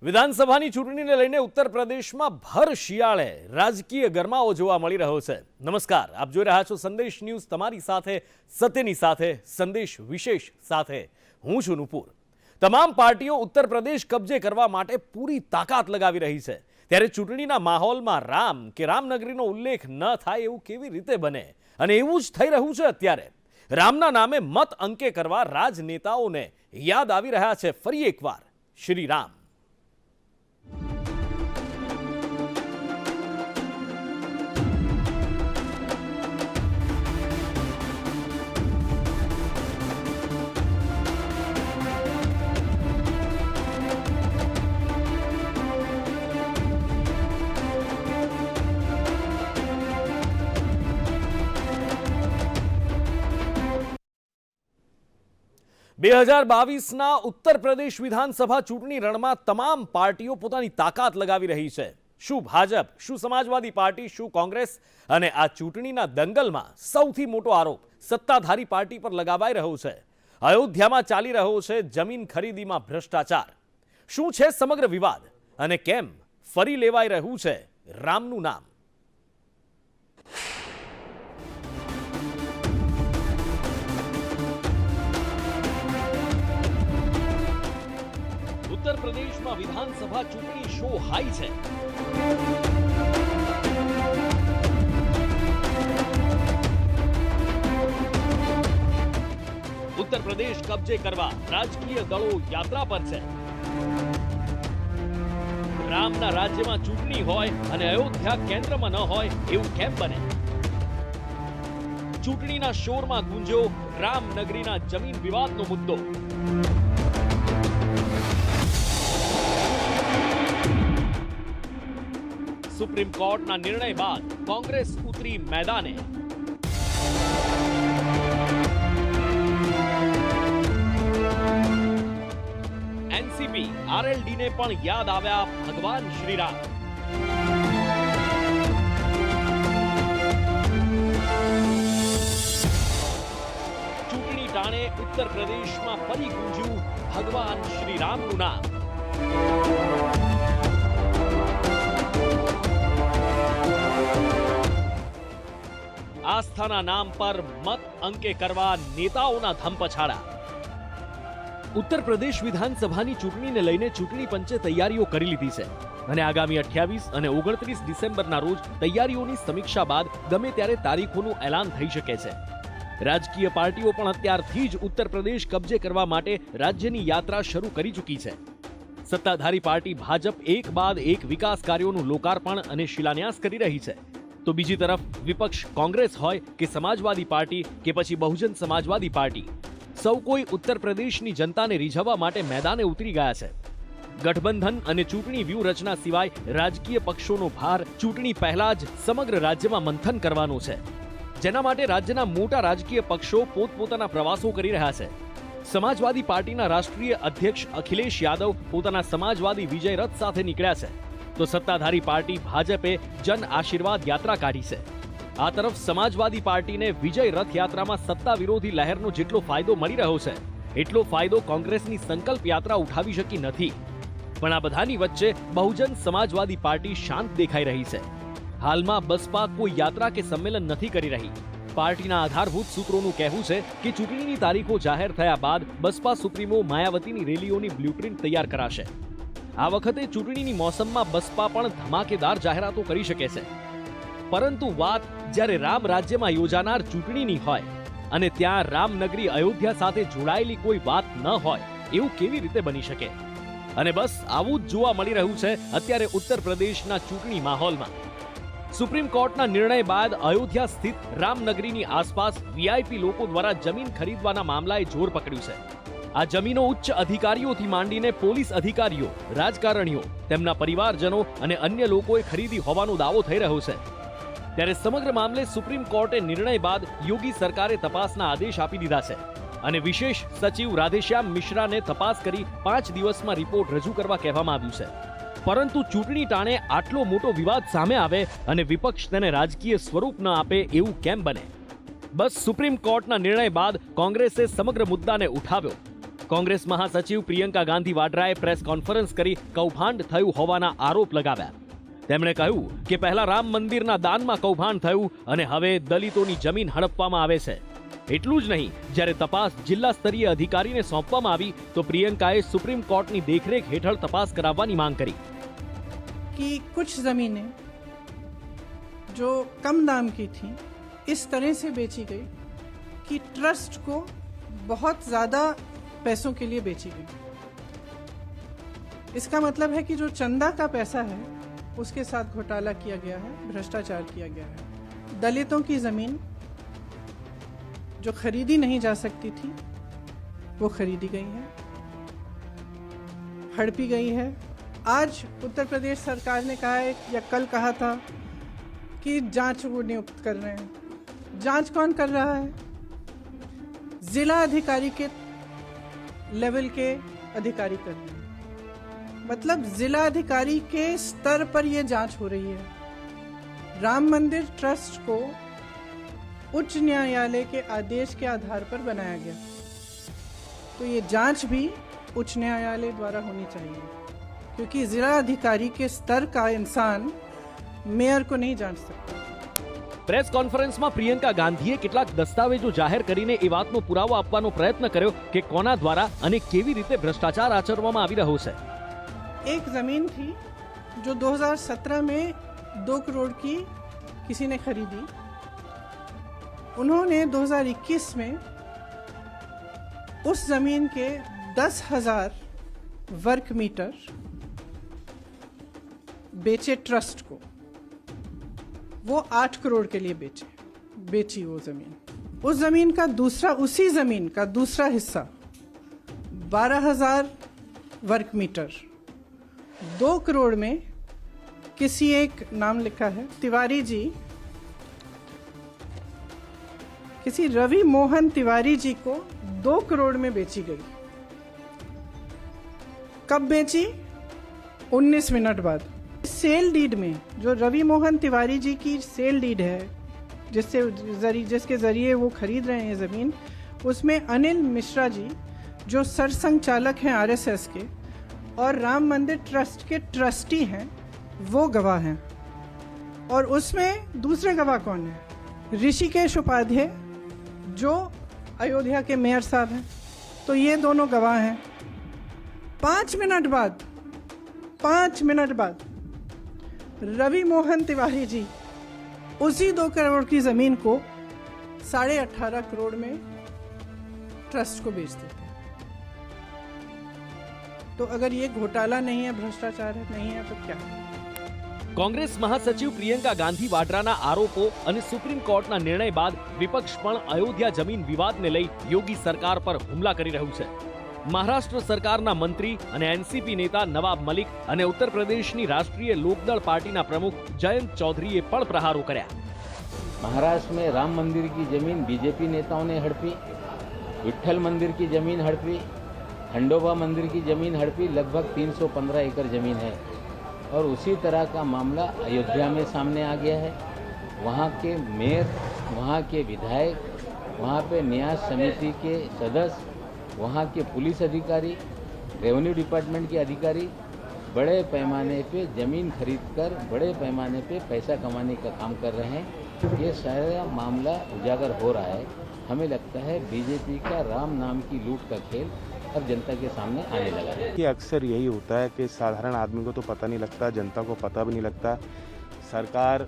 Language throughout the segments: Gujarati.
વિધાનસભાની ચૂંટણીને લઈને ઉત્તર પ્રદેશમાં ભર શિયાળે રાજકીય ગરમાવો જોવા મળી રહ્યો છે। નમસ્કાર, આપ જોઈ રહ્યા છો સંદેશ ન્યૂઝ, તમારી સાથે સત્યની સાથે સંદેશ વિશેષ સાથે હું છું નુપુર। તમામ પાર્ટીઓ ઉત્તર પ્રદેશ કબજે કરવા માટે પૂરી તાકાત લગાવી રહી છે, ત્યારે ચૂંટણીના માહોલમાં રામ કે રામનગરીનો ઉલ્લેખ ન થાય એવું કેવી રીતે બને? અને એવું જ થઈ રહ્યું છે। અત્યારે રામના નામે મત અંકે કરવા રાજનેતાઓને યાદ આવી રહ્યા છે ફરી એકવાર શ્રી રામ। બે 2022ના ઉત્તર પ્રદેશ વિધાનસભા ચૂંટણી રણમાં તમામ પાર્ટીઓ પોતાની તાકાત લગાવી રહી છે। શું ભાજપ, શું સમાજવાદી પાર્ટી, શું કોંગ્રેસ? અને આ ચૂંટણીના દંગલમાં સૌથી મોટો આરોપ સત્તાધારી પાર્ટી પર લગાવાઈ રહ્યો છે। અયોધ્યામાં ચાલી રહ્યો છે જમીન ખરીદીમાં ભ્રષ્ટાચાર। શું છે સમગ્ર વિવાદ અને કેમ ફરી લેવાઈ રહ્યું છે રામનું નામ? ઉત્તર પ્રદેશમાં વિધાનસભા ચૂંટણી શો હાઈ છે। ઉત્તર પ્રદેશ કબજે કરવા રાજકીય દળો યાત્રા પર છે। રામના રાજ્યમાં ચૂંટણી હોય અને અયોધ્યા કેન્દ્રમાં ન હોય એવું કેમ બને? ચૂંટણીના શોરમાં ગુંજ્યો રામનગરીના જમીન વિવાદનો મુદ્દો। સુપ્રીમ કોર્ટના નિર્ણય બાદ કોંગ્રેસ ઉતરી મેદાને। એનસીપી, આરએલડીને પણ યાદ આવ્યા ભગવાન શ્રીરામ। ચૂંટણી ટાણે ઉત્તર પ્રદેશમાં ફરી ગુંજ્યું ભગવાન શ્રીરામનું નામ। આસ્થાના નામ પર મત અંકે કરવા નેતાઓના ધમપછાડા। ઉત્તર પ્રદેશ વિધાનસભાની ચૂંટણીને લઈને ચૂંટણી પંચે તૈયારીઓ કરી લીધી છે અને આગામી 28 અને 29 ડિસેમ્બરના રોજ તૈયારીઓની સમીક્ષા બાદ ગમે ત્યારે તારીખોનું એલાન થઈ શકે છે। રાજકીય પાર્ટીઓ પણ અત્યારથી જ ઉત્તર પ્રદેશ કબજે કરવા માટે રાજ્યની યાત્રા શરૂ કરી ચૂકી છે। સત્તાધારી પાર્ટી ભાજપ એક બાદ એક વિકાસ કાર્યોનું લોકાર્પણ અને શિલાન્યાસ કરી રહી છે, તો બીજી તરફ વિપક્ષ કોંગ્રેસ હોય કે સમાજવાદી પાર્ટી કે પછી બહુજન સમાજવાદી પાર્ટી, સૌ કોઈ ઉત્તર પ્રદેશની જનતાને રીઝવવા માટે મેદાને ઉતરી ગયા છે। ગઠબંધન અને ચૂંટણી વ્યૂહરચના સિવાય રાજકીય પક્ષોનો ભાર ચૂંટણી પહેલા જ સમગ્ર રાજ્યમાં મંથન કરવાનો છે, જેના માટે રાજ્યના મોટા રાજકીય પક્ષો પોતપોતાના પ્રવાસો કરી રહ્યા છે। સમાજવાદી પાર્ટીના રાષ્ટ્રીય અધ્યક્ષ અખિલેશ યાદવ પોતાના સમાજવાદી વિજય રથ સાથે નીકળ્યા છે, તો સત્તાધારી પાર્ટી ભાજપે જન આશીર્વાદ યાત્રા કાઢી છે। આ તરફ સમાજવાદી પાર્ટીને વિજય રથ યાત્રામાં સત્તા વિરોધી લહેરનો જેટલો ફાયદો મળી રહ્યો છે, એટલો ફાયદો કોંગ્રેસની સંકલ્પ યાત્રા ઉઠાવી શકી નથી। પણ આ બધાની વચ્ચે બહુજન સમાજવાદી પાર્ટી શાંત દેખાઈ રહી છે। હાલમાં બસપા કોઈ યાત્રા કે સંમેલન નથી કરી રહી। પાર્ટીના આધારભૂત સૂત્રોનું કહેવું છે કે ચૂંટણીની તારીખો જાહેર થયા બાદ બસપા સુપ્રીમો માયાવતીની રેલીઓની બ્લુપ્રિન્ટ તૈયાર કરાશે। આ વખતે ચૂંટણીની મોસમમાં બસપા પણ ધમાકેદાર જાહેરાતો કરી શકે છે, પરંતુ વાત જ્યારે રામ રાજ્યમાં યોજાનાર ચૂંટણીની હોય અને ત્યાં રામનગરી અયોધ્યા સાથે જોડાયેલી કોઈ વાત ન હોય એવું કેવી રીતે બની શકે? અને બસ આવું જ જોવા મળી રહ્યું છે અત્યારે ઉત્તર પ્રદેશના ચૂંટણી માહોલમાં। સુપ્રીમ કોર્ટના નિર્ણય બાદ અયોધ્યા સ્થિત રામનગરીની આસપાસ વીઆઈપી લોકો દ્વારા જમીન ખરીદવાના મામલાએ જોર પકડ્યું છે। આ જમીનો ઉચ્ચ અધિકારીઓથી માંડીને પોલીસ અધિકારીઓ, રાજકારણીઓ, તેમના પરિવારજનો અને અન્ય લોકોએ ખરીદી હોવાનો દાવો થઈ રહ્યો છે। ત્યારે સમગ્ર મામલે સુપ્રીમ કોર્ટે નિર્ણય બાદ યોગી સરકારે તપાસના આદેશ આપી દીધા છે અને વિશેષ સચિવ રાધેશ્યામ મિશ્રાને તપાસ કરી 5 દિવસમાં રિપોર્ટ રજૂ કરવા કહેવામાં આવ્યું છે। પરંતુ ચૂંટણી ટાણે આટલો મોટો વિવાદ સામે આવે અને વિપક્ષ તેને રાજકીય સ્વરૂપ ન આપે એવું કેમ બને? બસ સુપ્રીમ કોર્ટના નિર્ણય બાદ કોંગ્રેસે સમગ્ર મુદ્દાને ઉઠાવ્યો કોંગ્રેસ મહાસચિવ પ્રિયંકા ગાંધી વાડરાએ પ્રેસ કોન્ફરન્સ કરી કૌભાંડ થયું હોવાના આરોપ લગાવ્યા. તેમણે કહ્યું કે પહેલા રામ મંદિરના દાનમાં કૌભાંડ થયું અને હવે દલિતોની જમીન હડપવામાં આવે છે. એટલું જ નહીં, જ્યારે તપાસ જિલ્લા સ્તરીય અધિકારીને સોંપવામાં આવી તો પ્રિયંકાએ સુપ્રીમ કોર્ટની દેખરેખ હેઠળ તપાસ કરાવવાની માંગ કરી. कि कुछ ज़मीनें जो कम दाम की थी इस तरह से बेची गई कि ट्रस्ट को बहुत ज़्यादा पैसों के लिए बेची गई. इसका मतलब है कि जो चंदा का पैसा है उसके साथ घोटाला किया गया है, भ्रष्टाचार किया गया है. दलितों की ज़मीन जो खरीदी नहीं जा सकती थी वो खरीदी गई है, हड़पी गई है. आज उत्तर प्रदेश सरकार ने कहा है या कल कहा था कि जांच वो नियुक्त कर रहे हैं. जांच कौन कर रहा है? जिला अधिकारी के लेवल के अधिकारी कर रहे हैं. मतलब जिला अधिकारी के स्तर पर ये जांच हो रही है. राम मंदिर ट्रस्ट को उच्च न्यायालय के आदेश के आधार पर बनाया गया, तो ये जांच भी उच्च न्यायालय द्वारा होनी चाहिए, क्योंकि जिला अधिकारी के स्तर का इंसान मेयर को नहीं जान सकता. પ્રેસ કોન્ફરન્સમાં પ્રિયંકા ગાંધીએ કેટલાક દસ્તાવેજો જાહેર કરીને એ વાતનો પુરાવો આપવાનો પ્રયત્ન કર્યો કે કોના દ્વારા અને કેવી રીતે ભ્રષ્ટાચાર આચરવામાં આવી રહ્યો છે. एक ज़मीन थी जो 2017 में 2 करोड़ की किसी ने खरीदी. उन्होंने 2021 में उस ज़मीन के 10,000 वर्ग मीटर बेचे ट्रस्ट को. वो 8 करोड़ के लिए बेची वो ज़मीन. उस ज़मीन का उसी ज़मीन का दूसरा हिस्सा 12,000 वर्ग मीटर 2 करोड़ में किसी एक नाम लिखा है तिवारी जी, किसी रवि मोहन तिवारी जी को 2 करोड़ में बेची गई. कब बेची? 19 मिनट बाद. सेल डीड में जो रवि मोहन तिवारी जी की सेल डीड है, जिसके ज़रिए वो खरीद रहे हैं ज़मीन, उसमें अनिल मिश्रा जी जो सरसंघचालक हैं RSS के और राम मंदिर ट्रस्ट के ट्रस्टी हैं, वो गवाह हैं. और उसमें दूसरे गवाह कौन हैं? ऋषिकेश उपाध्याय जो अयोध्या के मेयर साहब हैं. तो ये दोनों गवाह हैं. 5 मिनट बाद रवि मोहन तिवारी जी उसी 2 करोड़ की ज़मीन को 18.5 करोड़ में ट्रस्ट को बेच देते हैं. तो अगर ये घोटाला नहीं है, भ्रष्टाचार नहीं है, तो क्या है? કોંગ્રેસ મહાસચિવ પ્રિયંકા ગાંધી વાડરાના આરોપો અને સુપ્રીમ કોર્ટના નિર્ણય બાદ વિપક્ષ પણ અયોધ્યા જમીન વિવાદને લઈ યોગી સરકાર પર હુમલા કરી રહ્યું છે. મહારાષ્ટ્ર સરકારના મંત્રી અને એનસીપી નેતા નવાબ મલિક અને ઉત્તર પ્રદેશની રાષ્ટ્રીય લોકદળ પાર્ટીના પ્રમુખ જયંત ચૌધરીએ પણ પ્રહારો કર્યા. महाराष्ट्र में राम मंदिर की जमीन बीजेपी नेताओं ने हड़पी, विट्ठल मंदिर की जमीन हड़पी, खंडोबा मंदिर की जमीन हड़पी. लगभग 315 एकड़ जमीन है. और उसी तरह का मामला अयोध्या में सामने आ गया है. वहाँ के मेयर, वहाँ के विधायक, वहाँ पे न्याय समिति के सदस्य, वहाँ के पुलिस अधिकारी, रेवेन्यू डिपार्टमेंट के अधिकारी बड़े पैमाने पे ज़मीन खरीदकर बड़े पैमाने पे पैसा कमाने का काम कर रहे हैं. ये सारा मामला उजागर हो रहा है. हमें लगता है बीजेपी का राम नाम की लूट का खेल अब जनता के सामने आने लगा है. ये अक्सर यही होता है कि साधारण आदमी को तो पता नहीं लगता, जनता को पता भी नहीं लगता. सरकार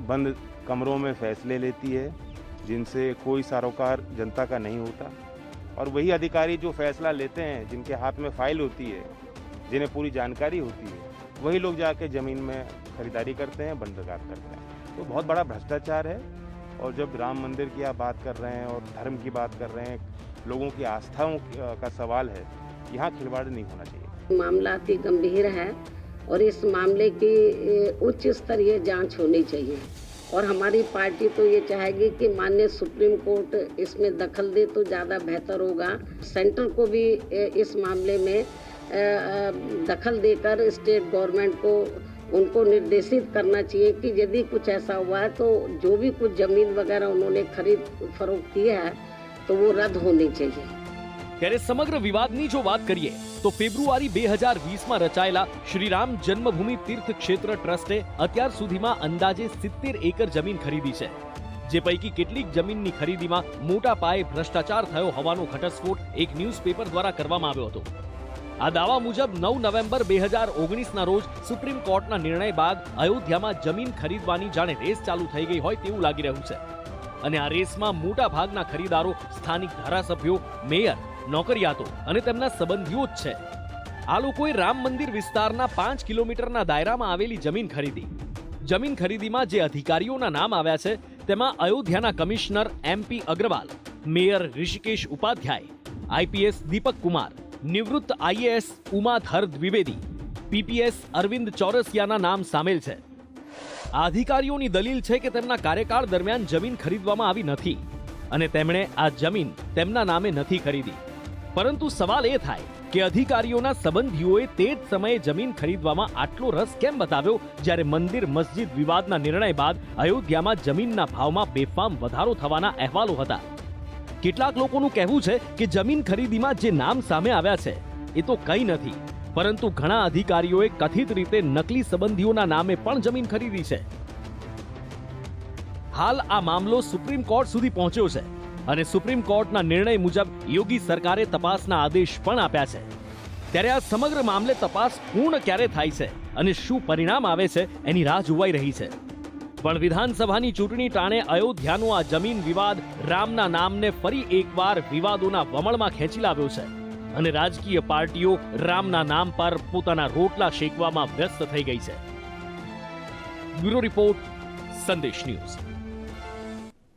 बंद कमरों में फैसले लेती है जिनसे कोई सरोकार जनता का नहीं होता. और वही अधिकारी जो फैसला लेते हैं, जिनके हाथ में फाइल होती है, जिन्हें पूरी जानकारी होती है, वही लोग जाके ज़मीन में खरीदारी करते हैं, बंदरगाह करते हैं. तो बहुत बड़ा भ्रष्टाचार है. और जब राम मंदिर की आप बात कर रहे हैं और धर्म की बात कर रहे हैं, लोगों की आस्थाओं का सवाल है, यहाँ खिलवाड़ नहीं होना चाहिए. मामला अति गंभीर है और इस मामले की उच्च स्तरीय जांच होनी चाहिए. और हमारी पार्टी तो ये चाहेगी कि माननीय सुप्रीम कोर्ट इसमें दखल दे तो ज़्यादा बेहतर होगा. सेंटर को भी इस मामले में दखल देकर स्टेट गवर्नमेंट को उनको निर्देशित करना चाहिए कि यदि कुछ ऐसा हुआ है तो जो भी कुछ ज़मीन वगैरह उन्होंने खरीद फरोख्त की है तो वो रद्द होनी चाहिए. ત્યારે સમગ્ર વિવાદની જો વાત કરીએ તો ફેબ્રુઆરી 2020માં રચાયેલા શ્રીરામ જન્મભૂમિ તીર્થ ક્ષેત્ર ટ્રસ્ટે અત્યાર સુધીમાં અંદાજે 70 એકર જમીન ખરીદી છે, જે પૈકી કેટલીક જમીનની ખરીદીમાં મોટા પાયે ભ્રષ્ટાચાર થયો હોવાનો ઘટસ્ફોટ એક ન્યૂઝપેપર દ્વારા કરવામાં આવ્યો હતો. આ દાવા મુજબ 9 નવેમ્બર 2019ના રોજ સુપ્રીમ કોર્ટના નિર્ણય બાદ અયોધ્યામાં જમીન ખરીદવાની જાણે રેસ ચાલુ થઈ ગઈ હોય તેવું લાગી રહ્યું છે. અને આ રેસમાં મોટા ભાગના ખરીદારો સ્થાનિક ધારાસભ્યો, મેયર, નોકરિયાતો અને તેમના સંબંધીઓ જ છે. આ લોકોએ રામ મંદિર વિસ્તારના 5 કિલોમીટરના દાયરામાં આવેલી જમીન ખરીદી. જમીન ખરીદીમાં જે અધિકારીઓના નામ આવ્યા છે તેમાં અયોધ્યાના commissioner MP Agarwal, mayor Rishikesh Upadhyay, IPS Deepak Kumar, નિવૃત્ત IAS ઉમાધર દ્વિવેદી, PPS અરવિંદ ચોરસિયાના નામ સામેલ છે. આ અધિકારીઓની દલીલ છે કે તેમના કાર્યકાળ દરમિયાન જમીન ખરીદવામાં આવી નથી અને તેમણે આ જમીન તેમના નામે નથી ખરીદી. પરંતુ સવાલ એ થાય કે અધિકારીઓના સંબંધીઓએ તે જ સમયે જમીન ખરીદવામાં આટલો રસ કેમ બતાવ્યો, જ્યારે મંદિર મસ્જિદ વિવાદના નિર્ણય બાદ અયોધ્યામાં જમીનના ભાવમાં બેફામ વધારો થવાના અહેવાલો હતા. કેટલાક લોકોનું કહેવું છે કે જમીન ખરીદીમાં જે નામ સામે આવ્યા છે એ તો કંઈ નથી, પરંતુ ઘણા અધિકારીઓએ કથિત રીતે નકલી સંબંધીઓના નામે પણ જમીન ખરીદી છે. હાલ આ મામલો સુપ્રીમ કોર્ટ સુધી પહોંચ્યો છે અને સુપ્રીમ કોર્ટના નિર્ણય મુજબ યોગી સરકારે તપાસના આદેશ પણ આપ્યા છે. ત્યારે આ સમગ્ર મામલે તપાસ પૂર્ણ ક્યારે થાય છે અને શું પરિણામ આવે છે એની રાહ જોવાઈ રહી છે. પણ વિધાનસભાની ચૂંટણી ટાણે અયોધ્યાનો આ જમીન વિવાદ રામના નામને ફરી એકવાર વિવાદોના વમળમાં ખેંચી લાવ્યો છે અને રાજકીય પાર્ટીઓ રામના નામ પર પોતાના રોટલા શેકવામાં વ્યસ્ત થઈ ગઈ છે. બ્યુરો રિપોર્ટ, સંદેશ ન્યૂઝ.